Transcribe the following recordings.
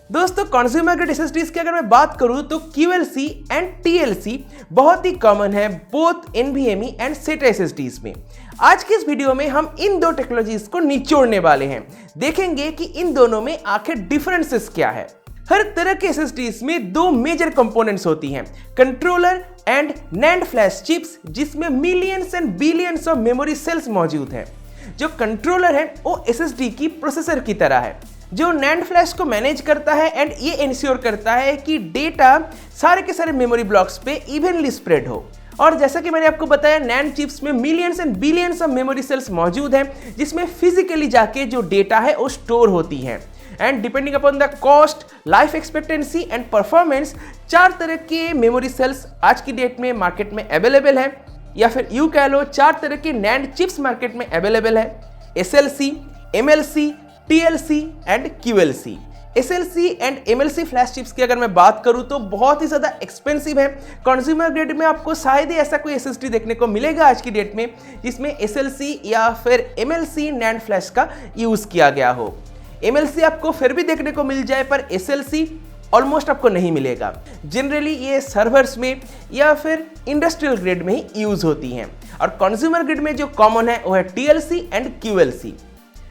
दोस्तों consumer grade SSDs की अगर मैं बात करूं तो QLC एंड TLC बहुत ही कॉमन है both NVMe and SATA SSDs में। आज के इस वीडियो में हम इन दो टेक्नोलॉजीज को निचोड़ने वाले हैं, देखेंगे कि इन दोनों में आखिर डिफरेंसेस क्या है। हर तरह के एसएसडीज में दो मेजर कंपोनेंट्स होती हैं, controller and NAND flash chips, जिसमें millions and billions of memory cells मौजूद हैं। जो कंट्रोलर है वो एसएसडी की प्रोसेसर की तरह है, जो NAND फ्लैश को मैनेज करता है एंड ये इंश्योर करता है कि डेटा सारे के सारे मेमोरी ब्लॉक्स पे इवनली स्प्रेड हो। और जैसा कि मैंने आपको बताया, NAND चिप्स में millions and billions of memory cells मौजूद हैं, जिसमें फिजिकली जाके जो डेटा है वो स्टोर होती हैं। And depending upon the cost, life expectancy and performance, 4 तरह के मेमोरी सेल्स आज की डेट में मार्केट में अवेलेबल है, या फिर यूं कह लो 4 तरह के NAND चिप्स मार्केट में अवेलेबल है, SLC, MLC, TLC and QLC। SLC and MLC flash chips की अगर मैं बात करूं तो बहुत ही ज़्यादा एक्सपेंसिव है। कंज्यूमर ग्रेड में आपको शायद ही ऐसा कोई SSD देखने को मिलेगा आज की डेट में जिसमें SLC या फिर MLC NAND फ्लैश का यूज़ किया गया हो। MLC आपको फिर भी देखने को मिल जाए, पर SLC ऑलमोस्ट आपको नहीं मिलेगा। जनरली ये सर्वर्स में या फिर इंडस्ट्रियल ग्रेड में ही यूज़ होती हैं, और कंज्यूमर ग्रेड में जो कॉमन है वो है TLC एंड QLC।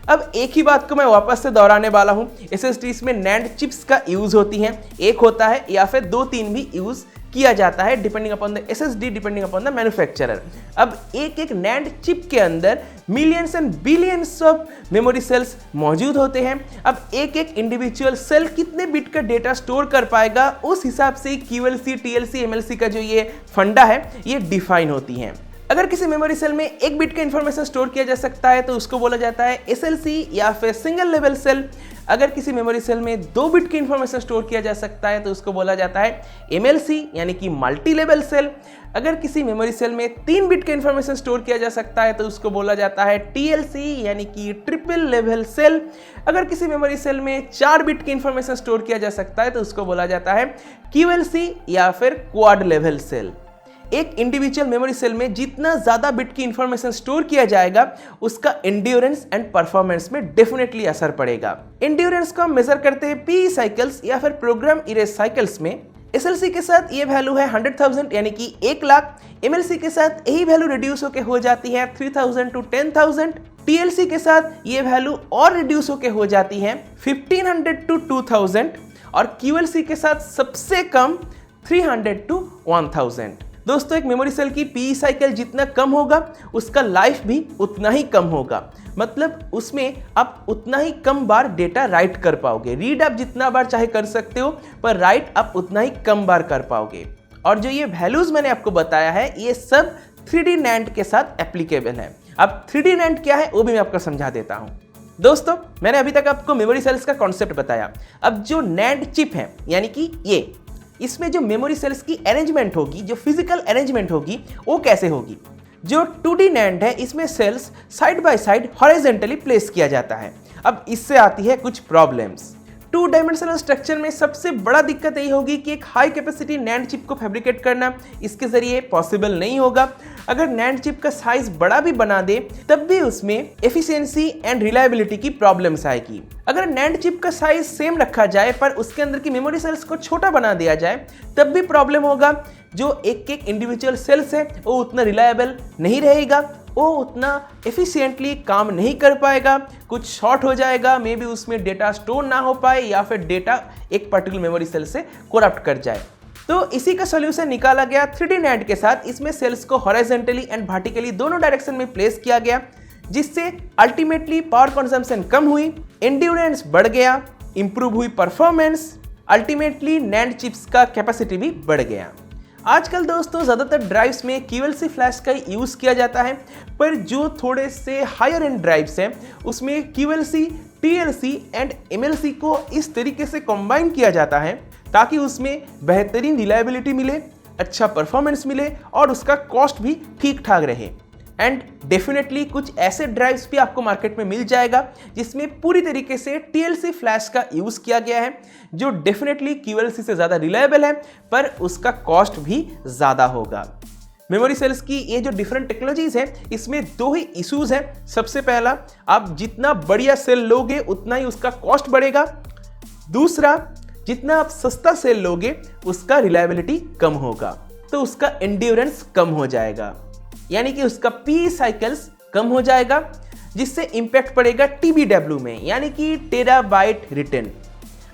अब एक ही बात को मैं वापस से दोहराने वाला हूं, एसएसडीज में NAND चिप्स का यूज होती हैं, एक होता है या फिर 2-3 भी यूज किया जाता है depending upon the SSD, depending upon the manufacturer. अब एक NAND चिप के अंदर millions and billions of memory cells मौजूद होते हैं। अब एक इंडिविजुअल सेल कितने बिट का डेटा स्टोर कर पाएगा, उस हिसाब से QLC, TLC, MLC का जो ये फंडा है ये डिफाइन होती हैं। अगर किसी मेमोरी सेल में 1 बिट का इंफॉर्मेशन स्टोर किया जा सकता है तो उसको बोला जाता है SLC या फिर सिंगल लेवल सेल। अगर किसी मेमोरी सेल में 2 बिट की इंफॉर्मेशन स्टोर किया जा सकता है तो उसको बोला जाता है MLC यानी कि मल्टी लेवल सेल। अगर किसी मेमोरी सेल में 3 बिट का इंफॉर्मेशन स्टोर किया जा सकता है तो उसको बोला जाता है TLC यानी कि ट्रिपल लेवल सेल। अगर किसी मेमोरी सेल में 4 बिट की इंफॉर्मेशन स्टोर किया जा सकता है तो उसको बोला जाता है QLC या फिर क्वाड लेवल सेल। एक इंडिविजुअल मेमोरी सेल में जितना ज़्यादा बिट की इंफॉर्मेशन स्टोर किया जाएगा उसका एंड्योरेंस एंड परफॉर्मेंस में डेफिनेटली असर पड़ेगा। एंड्योरेंस को हम मेजर करते हैं PE साइकिल्स या फिर प्रोग्राम इरेज साइकिल्स में। SLC के साथ ये वैल्यू है 100,000 यानी कि 1 लाख। MLC के साथ यही वैल्यू रिड्यूस होकर हो जाती है 3,000 to 10,000। TLC के साथ ये वैल्यू और रिड्यूस होकर हो जाती है 1,500 to 2,000, और QLC के साथ सबसे कम 300 to 1,000। दोस्तों एक मेमोरी सेल की PE साइकिल जितना कम होगा उसका लाइफ भी उतना ही कम होगा, मतलब उसमें आप उतना ही कम बार डेटा राइट कर पाओगे। रीड आप जितना बार चाहे कर सकते हो, पर राइट आप उतना ही कम बार कर पाओगे। और जो ये वैल्यूज मैंने आपको बताया है ये सब 3D NAND के साथ एप्लीकेबल है। अब 3D NAND क्या है वो भी मैं आपको समझा देता हूँ। दोस्तों मैंने अभी तक आपको मेमोरी सेल्स का कॉन्सेप्ट बताया। अब जो NAND चिप है यानी कि ये, इसमें जो मेमोरी सेल्स की अरेंजमेंट होगी, जो फिजिकल अरेंजमेंट होगी वो कैसे होगी। जो 2D NAND है इसमें cells side by side horizontally place किया जाता है। अब इससे आती है कुछ प्रॉब्लम्स। 2 डायमेंशनल स्ट्रक्चर में सबसे बड़ा दिक्कत यही होगी कि एक हाई कैपेसिटी NANड चिप को फैब्रिकेट करना इसके जरिए पॉसिबल नहीं होगा। अगर NANड चिप का साइज बड़ा भी बना दे तब भी उसमें एफिशिएंसी एंड रिलायबिलिटी की प्रॉब्लम्स आएगी। अगर NANड चिप का साइज सेम रखा जाए पर उसके अंदर की मेमोरी सेल्स को छोटा बना दिया जाए तब भी प्रॉब्लम होगा। जो एक इंडिविजुअल सेल्स है वो उतना रिलायबल नहीं रहेगा, वो उतना एफिशिएंटली काम नहीं कर पाएगा, कुछ शॉर्ट हो जाएगा, मे बी उसमें डेटा स्टोर ना हो पाए या फिर डेटा एक पर्टिकुलर मेमोरी सेल से करप्ट कर जाए। तो इसी का सॉल्यूशन निकाला गया 3D NAND के साथ। इसमें सेल्स को हॉरिजॉन्टली एंड वर्टिकली दोनों डायरेक्शन में प्लेस किया गया, जिससे अल्टीमेटली पावर कंजम्पशन कम हुई, एंड्योरेंस बढ़ गया, इंप्रूव हुई परफॉर्मेंस, अल्टीमेटली NAND चिप्स का कैपेसिटी भी बढ़ गया। आजकल दोस्तों ज़्यादातर ड्राइव्स में QLC फ्लैश का यूज़ किया जाता है, पर जो थोड़े से हायर एंड ड्राइव्स हैं उसमें QLC, TLC एंड MLC को इस तरीके से कंबाइन किया जाता है ताकि उसमें बेहतरीन रिलायबिलिटी मिले, अच्छा परफॉर्मेंस मिले और उसका कॉस्ट भी ठीक ठाक रहे। एंड डेफिनेटली कुछ ऐसे ड्राइव्स भी आपको मार्केट में मिल जाएगा जिसमें पूरी तरीके से TLC फ्लैश का यूज़ किया गया है, जो डेफिनेटली QLC से ज़्यादा रिलायबल है पर उसका कॉस्ट भी ज़्यादा होगा। मेमोरी सेल्स की ये जो डिफरेंट टेक्नोलॉजीज हैं इसमें 2 ही इश्यूज हैं। सबसे पहला, आप जितना बढ़िया सेल लोगे उतना ही उसका कॉस्ट बढ़ेगा। दूसरा, जितना आप सस्ता सेल लोगे उसका रिलायबिलिटी कम होगा, तो उसका एंड्योरेंस कम हो जाएगा, यानी कि उसका पी साइकिल्स कम हो जाएगा, जिससे इंपैक्ट पड़ेगा TBW में, यानी कि टेराबाइट रिटर्न।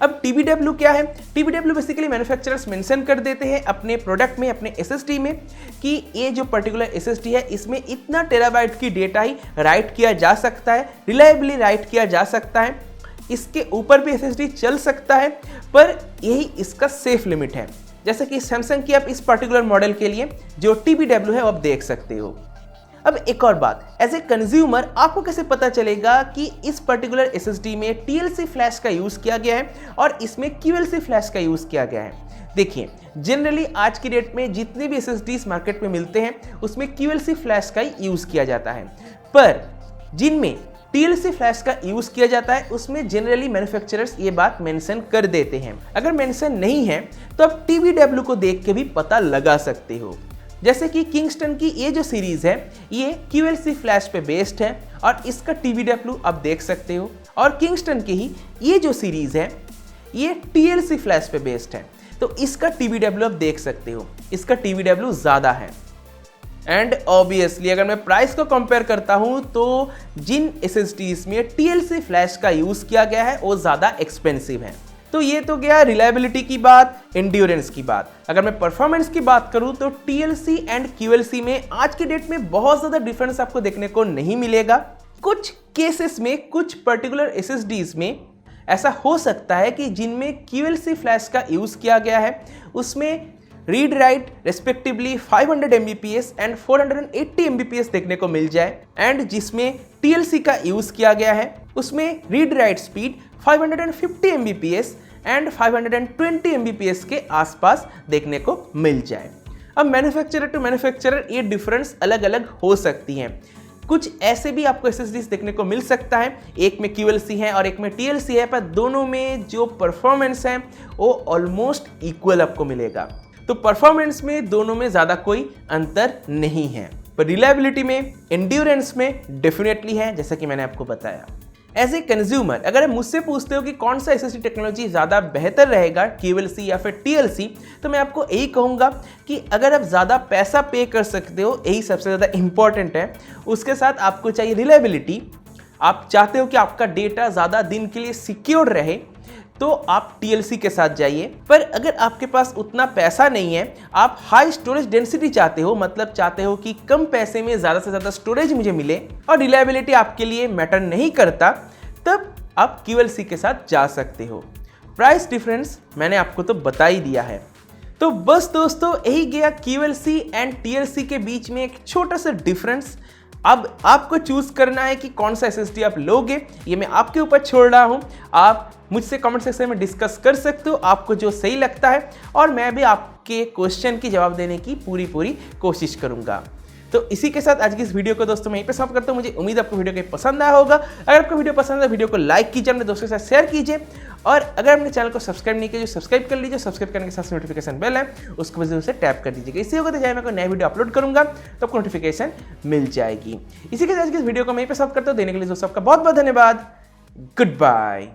अब TBW क्या है? TBW बेसिकली मैन्युफैक्चरर्स मेंशन कर देते हैं अपने प्रोडक्ट में, अपने SSD में, कि ये जो पर्टिकुलर SSD है इसमें इतना टेराबाइट की डेटा ही राइट किया जा सकता है, रिलायबली राइट किया जा सकता है, इसके ऊपर भी SSD चल सकता है, पर यही इसका सेफ लिमिट है। जैसे कि सैमसंग की आप इस पर्टिकुलर मॉडल के लिए जो TBW है वो आप देख सकते हो। अब एक और बात, एज ए कंज्यूमर आपको कैसे पता चलेगा कि इस पर्टिकुलर SSD में TLC फ्लैश का यूज़ किया गया है और इसमें QLC फ्लैश का यूज़ किया गया है? देखिए, जनरली आज की डेट में जितने भी SSDs मार्केट में मिलते हैं उसमें QLC फ्लैश का ही यूज़ किया जाता है, पर जिनमें TLC फ्लैश का यूज़ किया जाता है उसमें जनरली मैन्युफैक्चरर्स ये बात मेंशन कर देते हैं। अगर मेंशन नहीं है तो आप TBW को देख के भी पता लगा सकते हो। जैसे कि किंगस्टन की ये जो सीरीज़ है ये QLC फ्लैश पे बेस्ड है और इसका TBW आप देख सकते हो, और किंगस्टन की ही ये जो सीरीज़ है ये TLC फ्लैश पे बेस्ड है, तो इसका TBW आप देख सकते हो, इसका TBW ज़्यादा है। एंड ऑब्वियसली अगर मैं प्राइस को कंपेयर करता हूं तो जिन SSDs में TLC फ्लैश का यूज़ किया गया है वो ज़्यादा एक्सपेंसिव है। तो ये तो गया रिलायबिलिटी की बात, एंड्योरेंस की बात। अगर मैं परफॉर्मेंस की बात करूं तो TLC एंड QLC में आज की डेट में बहुत ज़्यादा डिफरेंस आपको देखने को नहीं मिलेगा। कुछ केसेस में, कुछ पर्टिकुलर SSDs में ऐसा हो सकता है कि जिनमें QLC फ्लैश का यूज़ किया गया है उसमें read write respectively 500 Mbps and 480 Mbps देखने को मिल जाए, एंड जिसमें TLC का यूज़ किया गया है उसमें read write speed 550 Mbps and 520 Mbps के आसपास देखने को मिल जाए। अब मैन्युफैक्चरर टू मैन्युफैक्चरर ये डिफरेंस अलग अलग हो सकती हैं। कुछ ऐसे भी आपको SSDs देखने को मिल सकता है, एक में QLC है और एक में TLC है, पर दोनों में जो परफॉर्मेंस है वो ऑलमोस्ट इक्वल आपको मिलेगा। तो परफॉर्मेंस में दोनों में ज़्यादा कोई अंतर नहीं है, पर रिलायबिलिटी में, एंड्योरेंस में डेफिनेटली है, जैसा कि मैंने आपको बताया। एज ए कंज्यूमर अगर आप मुझसे पूछते हो कि कौन सा SSD टेक्नोलॉजी ज़्यादा बेहतर रहेगा, QLC या फिर TLC, तो मैं आपको यही कहूँगा कि अगर आप ज़्यादा पैसा पे कर सकते हो, यही सबसे ज़्यादा इंपॉर्टेंट है। उसके साथ आपको चाहिए रिलायबिलिटी, आप चाहते हो कि आपका डेटा ज़्यादा दिन के लिए सिक्योर रहे, तो आप TLC के साथ जाइए। पर अगर आपके पास उतना पैसा नहीं है, आप हाई स्टोरेज डेंसिटी चाहते हो, मतलब चाहते हो कि कम पैसे में ज़्यादा से ज़्यादा स्टोरेज मुझे मिले और रिलायबिलिटी आपके लिए मैटर नहीं करता, तब आप QLC के साथ जा सकते हो। प्राइस डिफरेंस मैंने आपको तो बता ही दिया है। तो बस दोस्तों, यही गया QLC एंड TLC के बीच में एक छोटा सा डिफरेंस। अब आपको चूज करना है कि कौन सा SSD आप लोगे, ये मैं आपके ऊपर छोड़ रहा हूं। आप मुझसे कमेंट सेक्शन में डिस्कस कर सकते हो आपको जो सही लगता है, और मैं भी आपके क्वेश्चन की जवाब देने की पूरी कोशिश करूंगा। तो इसी के साथ आज की इस वीडियो को दोस्तों मैं यहीं पे समाप्त करता हूं। मुझे उम्मीद है आपको वीडियो को पसंद आया होगा। अगर आपको वीडियो पसंद है वीडियो को लाइक कीजिए, अपने दोस्तों के साथ शेयर कीजिए, और अगर अपने चैनल को सब्सक्राइब नहीं किया सब्सक्राइब कर लीजिए। सब्सक्राइब करने के साथ नोटिफिकेशन बेल है उसको जरूर से टैप कर दीजिएगा। इससे होगा तो जब मैं कोई नया वीडियो अपलोड करूंगा तो आपको नोटिफिकेशन मिल जाएगी। इसी के साथ आज की इस वीडियो को मैं यहीं पे समाप्त करता हूं। देने के लिए दोस्तों आपका बहुत बहुत धन्यवाद। Good bye.